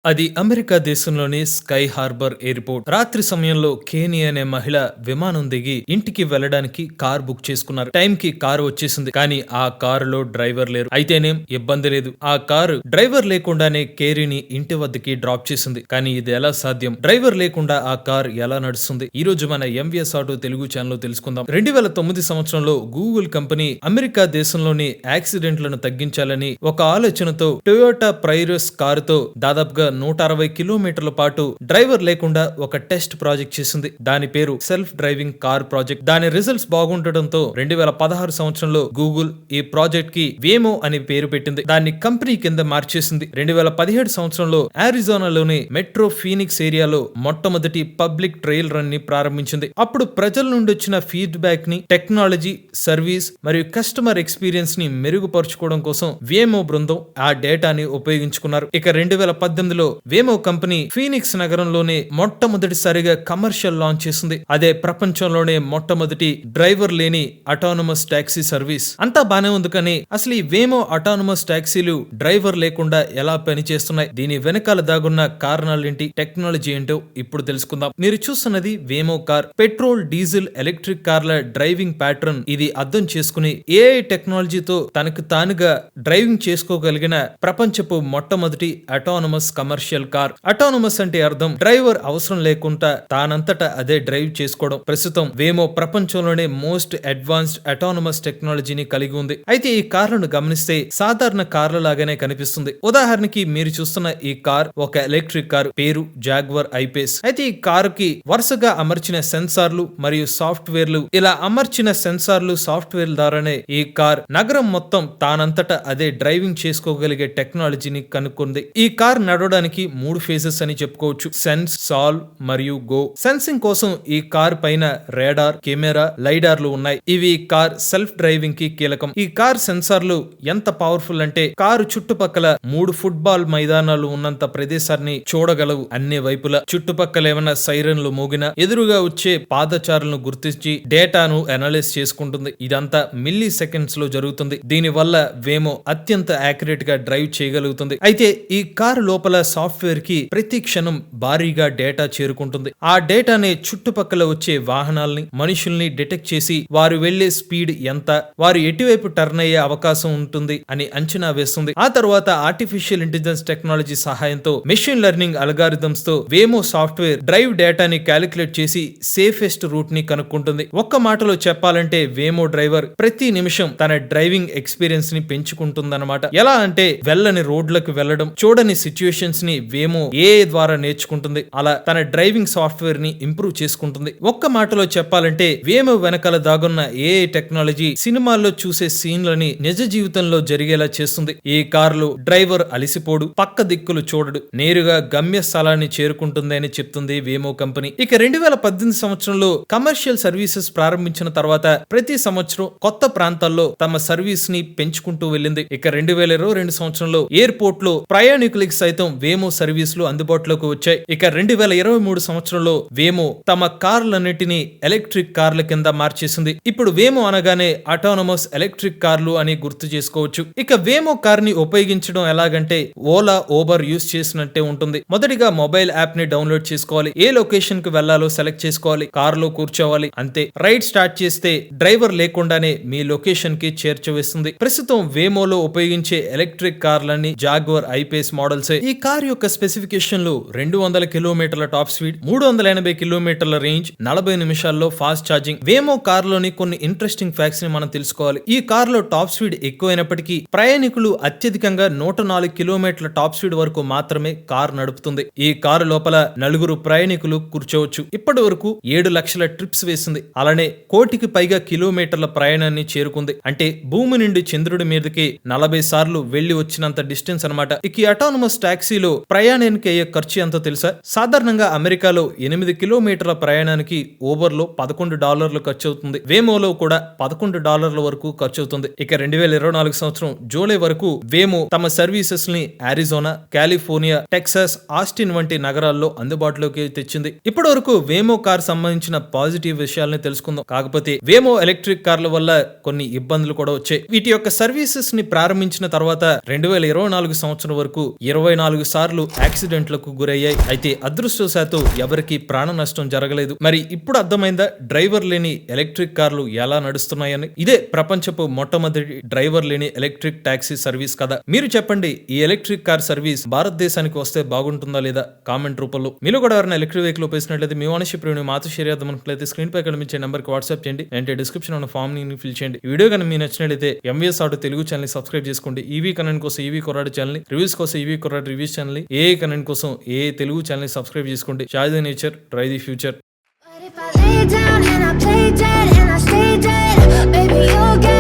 అది అమెరికా దేశంలోని sky harbour airport. రాత్రి సమయంలో కేనీ అనే మహిళ విమానం దిగి ఇంటికి వెళ్లడానికి కార్ బుక్ చేసుకున్నారు. టైం కి కారు వచ్చేసింది. కానీ ఆ కారులో డ్రైవర్ లేరు. అయితేనేం ఇబ్బంది లేదు. ఆ కారు డ్రైవర్ లేకుండానే కేరీని ఇంటి వద్దకి డ్రాప్ చేసింది. కానీ ఇది ఎలా సాధ్యం? డ్రైవర్ లేకుండా ఆ కార్ ఎలా నడుస్తుంది? ఈ రోజు మన ఎంవిఎస్ ఆటో తెలుగు ఛానల్ లో తెలుసుకుందాం. 2009 సంవత్సరంలో గూగుల్ కంపెనీ అమెరికా దేశంలోని యాక్సిడెంట్లను తగ్గించాలని ఒక ఆలోచనతో టొయోటా ప్రైరస్ కారుతో దాదాపుగా 160 కిలోమీటర్ల పాటు డ్రైవర్ లేకుండా ఒక టెస్ట్ ప్రాజెక్ట్ చేసింది. దాని పేరు సెల్ఫ్ డ్రైవింగ్ కార్ ప్రాజెక్ట్. దాని రిజల్ట్స్ బాగుండటంతో 2016 సంవత్సరంలో గూగుల్ ఈ ప్రాజెక్ట్ కి వేమో అని పేరు పెట్టింది. దాన్ని కంపెనీ కింద మార్చేసింది. 2017 సంవత్సరంలో అరిజోనాలోని మెట్రో ఫీనిక్స్ ఏరియాలో మొట్టమొదటి పబ్లిక్ ట్రయల్ రన్ ని ప్రారంభించింది. అప్పుడు ప్రజల నుండి వచ్చిన ఫీడ్బ్యాక్ ని టెక్నాలజీ, సర్వీస్ మరియు కస్టమర్ ఎక్స్పీరియన్స్ ని మెరుగుపరుచుకోవడం కోసం వేమో బృందం ఆ డేటాని ఉపయోగించుకున్నారు. ఇక 2018 వేమో కంపెనీ ఫీనిక్స్ నగరంలోనే మొట్టమొదటిసారిగా కమర్షియల్ లాంచ్ చేసింది. అదే ప్రపంచంలోనే మొట్టమొదటి డ్రైవర్ లేని అటానమస్ టాక్సీ సర్వీస్. అంతా బానే ఉంది, కానీ అసలు ఈ వేమో అటానమస్ టాక్సీలు డ్రైవర్ లేకుండా ఎలా పనిచేస్తున్నాయి? దీని వెనకాల దాగున్న కారణాలేంటి, టెక్నాలజీ ఏంటో ఇప్పుడు తెలుసుకుందాం. మీరు చూస్తున్నది వేమో కార్. పెట్రోల్, డీజిల్, ఎలక్ట్రిక్ కార్ల డ్రైవింగ్ ప్యాటర్న్ ఇది అర్థం చేసుకుని ఏఐ టెక్నాలజీతో తనకు తానుగా డ్రైవింగ్ చేసుకోగలిగిన ప్రపంచపు మొట్టమొదటి అటానమస్ కమర్షియల్ కార్. అటానమస్ అంటే అర్థం డ్రైవర్ అవసరం లేకుండా తానంతటా అదే డ్రైవ్ చేసుకోవడం. ప్రస్తుతం వేమో ప్రపంచంలోనే మోస్ట్ అడ్వాన్స్డ్ అటానమస్ టెక్నాలజీని కలిగి ఉంది. అయితే ఈ కార్లను గమనిస్తే సాధారణ కార్ల లాగానే కనిపిస్తుంది. ఉదాహరణకి మీరు చూస్తున్న ఈ కార్ ఒక ఎలక్ట్రిక్ కార్, పేరు జాగ్వర్ ఐపేస్. అయితే ఈ కారు కి వరుసగా అమర్చిన సెన్సార్లు మరియు సాఫ్ట్వేర్లు, ఇలా అమర్చిన సెన్సార్లు, సాఫ్ట్వేర్ల ద్వారానే ఈ కార్ నగరం మొత్తం తానంతటా అదే డ్రైవింగ్ చేసుకోగలిగే టెక్నాలజీని కనుక్కుంది. ఈ కార్ నడవడానికి 3 ఫేజెస్ అని చెప్పుకోవచ్చు. సెన్స్, సాల్వ్ మరియు గో. సెన్సింగ్ కోసం ఈ కార్ పైన రాడార్, కెమెరా, లైడార్లు ఉన్నాయి. ఇవి కార్ సెల్ఫ్ డ్రైవింగ్ కి కీలకం. ఈ కార్ సెన్సార్లు ఎంత పవర్ఫుల్ అంటే కారు చుట్టుపక్కల 3 ఫుట్బాల్ మైదానాలు ఉన్నంత ప్రదేశాన్ని చూడగలవు. అన్ని వైపులా చుట్టుపక్కల ఏమైనా సైరన్లు మోగినా ఎదురుగా వచ్చే పాదచారులను గుర్తించి డేటాను అనలైజ్ చేసుకుంటుంది. ఇదంతా మిల్లీ సెకండ్స్ లో జరుగుతుంది. దీని వల్ల వేమో అత్యంత యాక్యురేట్ గా డ్రైవ్ చేయగలుగుతుంది. అయితే ఈ కారు లోపల సాఫ్ట్వేర్ కి ప్రతి క్షణం భారీగా డేటా చేరుకుంటుంది. ఆ డేటానే చుట్టుపక్కల వచ్చే వాహనాల్ని, మనుషుల్ని డిటెక్ట్ చేసి వారు వెళ్లే స్పీడ్ ఎంత, వారు ఎటువైపు టర్న్ అయ్యే అవకాశం ఉంటుంది అని అంచనా వేస్తుంది. ఆ తర్వాత ఆర్టిఫిషియల్ ఇంటెలిజెన్స్ టెక్నాలజీ సహాయంతో మెషిన్ లెర్నింగ్ అల్గారిథమ్స్ తో వేమో సాఫ్ట్వేర్ డ్రైవ్ డేటాని క్యాలిక్యులేట్ చేసి సేఫెస్ట్ రూట్ ని కనుక్కుంటుంది. ఒక్క మాటలో చెప్పాలంటే వేమో డ్రైవర్ ప్రతి నిమిషం తన డ్రైవింగ్ ఎక్స్పీరియన్స్ ని పెంచుకుంటుందన్నమాట. ఎలా అంటే వెళ్ళని రోడ్లకు వెళ్లడం, చూడని సిచ్యుయేషన్స్ ని వేమో ఏఐ ద్వారా నేర్చుకుంటుంది. అలా తన డ్రైవింగ్ సాఫ్ట్వేర్ ని ఇంప్రూవ్ చేసుకుంటుంది. ఒక్క మాటలో చెప్పాలంటే వేమో వెనకాల దాగున్న ఏఐ టెక్నాలజీ సినిమాల్లో చూసే సీన్లని నిజ జీవితంలో జరిగేలా చేస్తుంది. ఈ కారులో డ్రైవర్ అలిసిపోడు, పక్క దిక్కులు చూడడు, నేరుగా గమ్య స్థలాన్ని చేరుకుంటుంది అని చెప్తుంది వేమో కంపెనీ. ఇక 2018 సంవత్సరంలో కమర్షియల్ సర్వీసెస్ ప్రారంభించిన తర్వాత ప్రతి సంవత్సరం కొత్త ప్రాంతాల్లో తమ సర్వీస్ ని పెంచుకుంటూ వెళ్ళింది. ఇక 2022 సంవత్సరంలో ఎయిర్పోర్ట్ లో ప్రయాణికులకి సైతం వేమో సర్వీసులు అందుబాటులోకి వచ్చాయి. ఇక 2023 సంవత్సరంలో వేమో తమ కార్లన్నిటినీ ఎలక్ట్రిక్ కార్ల కింద మార్చేసింది. ఇప్పుడు వేమో అనగానే అటానమస్ ఎలక్ట్రిక్ కార్లు అని గుర్తు చేసుకోవచ్చు. ఇక వేమో కార్ ని ఉపయోగించడం ఎలాగంటే ఓలా, ఊబర్ యూస్ చేసినట్టే ఉంటుంది. మొదటిగా మొబైల్ యాప్ ని డౌన్లోడ్ చేసుకోవాలి, ఏ లొకేషన్ కు వెళ్లాలో సెలెక్ట్ చేసుకోవాలి, కార్ లో కూర్చోవాలి, అంతే. రైడ్ స్టార్ట్ చేస్తే డ్రైవర్ లేకుండానే మీ లొకేషన్ కి చేర్చవేస్తుంది. ప్రస్తుతం వేమోలో ఉపయోగించే ఎలక్ట్రిక్ కార్లన్నీ జాగ్వర్ ఐపేస్ మోడల్సే. ఈ కార్ యొక్క స్పెసిఫికేషన్లు 200 కిలోమీటర్ల టాప్ స్పీడ్, 380 కిలోమీటర్ల రేంజ్, 40 నిమిషాల్లో ఫాస్ట్ ఛార్జింగ్. వేమో కార్ లోని కొన్ని ఇంట్రెస్టింగ్ ఫ్యాక్ట్స్ ని మనం తెలుసుకోవాలి. ఈ కార్ లో టాప్ స్పీడ్ ఎక్కువైనప్పటికీ ప్రయాణికులు అత్యధికంగా 104 కిలోమీటర్ల టాప్ స్పీడ్ వరకు మాత్రమే కార్ నడుపుతుంది. ఈ కారు లోపల 4 ప్రయాణికులు కూర్చోవచ్చు. ఇప్పటి వరకు 7 లక్షల ట్రిప్స్ వేసింది. అలానే 1 కోటికి పైగా కిలోమీటర్ల ప్రయాణాన్ని చేరుకుంది. అంటే భూమి నుండి చంద్రుడి మీదకి 40 సార్లు వెళ్లి వచ్చినంత డిస్టెన్స్ అన్నమాట. ఇక అటానమస్ టాక్సీలో ప్రయాణానికి అయ్యే ఖర్చు ఎంతో తెలుసా? సాధారణంగా అమెరికాలో 8 కిలోమీటర్ల ప్రయాణానికి ఊబర్ లో $11 ఖర్చు అవుతుంది. వేమోలో కూడా $11 వరకు ఖర్చు అవుతుంది. ఇక 2024 సంవత్సరం జూలై వరకు వేమో తమ సర్వీసెస్ ని అరిజోనా, కాలిఫోర్నియా, టెక్సాస్, ఆస్టిన్ వంటి నగరాల్లో అందుబాటులోకి తెచ్చింది. ఇప్పటి వరకు వేమో కార్ సంబంధించిన పాజిటివ్ విషయాలను తెలుసుకుందాం. కాకపోతే వేమో ఎలక్ట్రిక్ కార్ల వల్ల కొన్ని ఇబ్బందులు కూడా వచ్చాయి. వీటి యొక్క సర్వీసెస్ ని ప్రారంభించిన తర్వాత 2024 సంవత్సరం వరకు 24 సార్లు యాక్సిడెంట్లకు గురయ్యాయి. అయితే అదృష్టవశాత్తు ఎవరికి ప్రాణ నష్టం జరగలేదు. మరి ఇప్పుడు అర్థమైందా డ్రైవర్ లేని ఎలక్ట్రిక్ కార్లు ఎలా నడుస్తున్నాయని? ఇదే ప్రపంచపు మొట్టమొదటి డ్రైవర్ లేని ఎలక్ట్రిక్ టాక్సీ సర్వీస్ కదా. మీరు చెప్పండి, ఈ ఎలక్ట్రిక్ కార్ సర్వీస్ భారతదేశానికి వస్తే బాగుంటుందా లేదా కామెంట్ రూపంలో. మీలో కూడా ఎవరైనా ఎలక్ట్రిక్ వెహికల్ ఉపయోగించినట్లయితే మీ ఓనర్షిప్ రివ్యూ మాతో షేర్ చేద్దాం అనుకున్నట్లయితే స్క్రీన్ పై కనిపించే నెంబర్ కి వాట్సాప్ చేయండి. అంటే డిస్క్రిప్షన్ ఉన్న ఫామ్ ని ఫిల్ చేయండి. ఈ వీడియో కనుక మీకు నచ్చినట్లయితే MVS auto Telugu channel subscribe చేసుకోండి. ఈవీ కనెంట్ కోసం ఈవీ కొరాడు ఛానల్, రివ్యూస్ కోసం ఈవీ కొరాడు రివ్యూస్ ఛానల్, ఏ కనెంట్ కోసం ఏ తెలుగు ఛానల్ సబ్స్క్రైబ్ చేసుకోండి. Chai the nature, drive the future. But if I lay down and I play dead and I stay dead, baby, you'll get